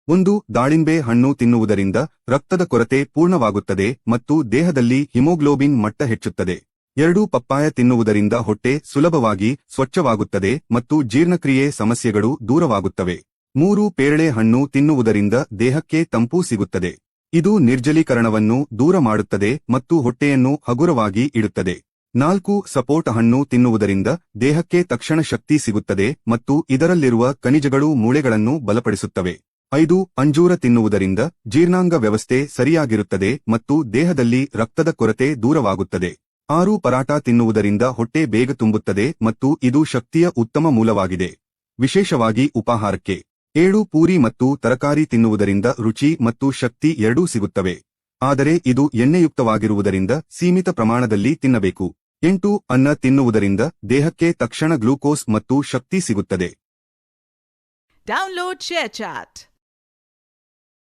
1. ದಾಳಿಂಬೆ ಹಣ್ಣು ತಿನ್ನುವುದರಿಂದ ರಕ್ತದ ಕೊರತೆ ಪೂರ್ಣವಾಗುತ್ತದೆ ಮತ್ತು ದೇಹದಲ್ಲಿ ಹಿಮೋಗ್ಲೋಬಿನ್ ಮಟ್ಟ ಹೆಚ್ಚುತ್ತದೆ. 2. ಪಪ್ಪಾಯ ತಿನ್ನುವುದರಿಂದ ಹೊಟ್ಟೆ ಸುಲಭವಾಗಿ ಸ್ವಚ್ಛವಾಗುತ್ತದೆ ಮತ್ತು ಜೀರ್ಣಕ್ರಿಯೆ ಸಮಸ್ಯೆಗಳು ದೂರವಾಗುತ್ತವೆ. 3. ಪೇರಳೆ ಹಣ್ಣು ತಿನ್ನುವುದರಿಂದ ದೇಹಕ್ಕೆ ತಂಪು ಸಿಗುತ್ತದೆ. ಇದು ನಿರ್ಜಲೀಕರಣವನ್ನು ದೂರ ಮಾಡುತ್ತದೆ ಮತ್ತು ಹೊಟ್ಟೆಯನ್ನು ಹಗುರವಾಗಿ ಇಡುತ್ತದೆ. 4. ಸಪೋಟ ಹಣ್ಣು ತಿನ್ನುವುದರಿಂದ ದೇಹಕ್ಕೆ ತಕ್ಷಣ ಶಕ್ತಿ ಸಿಗುತ್ತದೆ ಮತ್ತು ಇದರಲ್ಲಿರುವ ಖನಿಜಗಳು ಮೂಳೆಗಳನ್ನು ಬಲಪಡಿಸುತ್ತವೆ. 5. ಅಂಜೂರ ತಿನ್ನುವುದರಿಂದ ಜೀರ್ಣಾಂಗ ವ್ಯವಸ್ಥೆ ಸರಿಯಾಗಿರುತ್ತದೆ ಮತ್ತು ದೇಹದಲ್ಲಿ ರಕ್ತದ ಕೊರತೆ ದೂರವಾಗುತ್ತದೆ. 6. ಪರಾಟ ತಿನ್ನುವುದರಿಂದ ಹೊಟ್ಟೆ ಬೇಗ ತುಂಬುತ್ತದೆ ಮತ್ತು ಇದು ಶಕ್ತಿಯ ಉತ್ತಮ ಮೂಲವಾಗಿದೆ, ವಿಶೇಷವಾಗಿ ಉಪಾಹಾರಕ್ಕೆ. 7. ಪೂರಿ ಮತ್ತು ತರಕಾರಿ ತಿನ್ನುವುದರಿಂದ ರುಚಿ ಮತ್ತು ಶಕ್ತಿ ಎರಡೂ ಸಿಗುತ್ತವೆ, ಆದರೆ ಇದು ಎಣ್ಣೆಯುಕ್ತವಾಗಿರುವುದರಿಂದ ಸೀಮಿತ ಪ್ರಮಾಣದಲ್ಲಿ ತಿನ್ನಬೇಕು. 8. ಅನ್ನ ತಿನ್ನುವುದರಿಂದ ದೇಹಕ್ಕೆ ತಕ್ಷಣ ಗ್ಲೂಕೋಸ್ ಮತ್ತು ಶಕ್ತಿ ಸಿಗುತ್ತದೆ. Download ShareChat.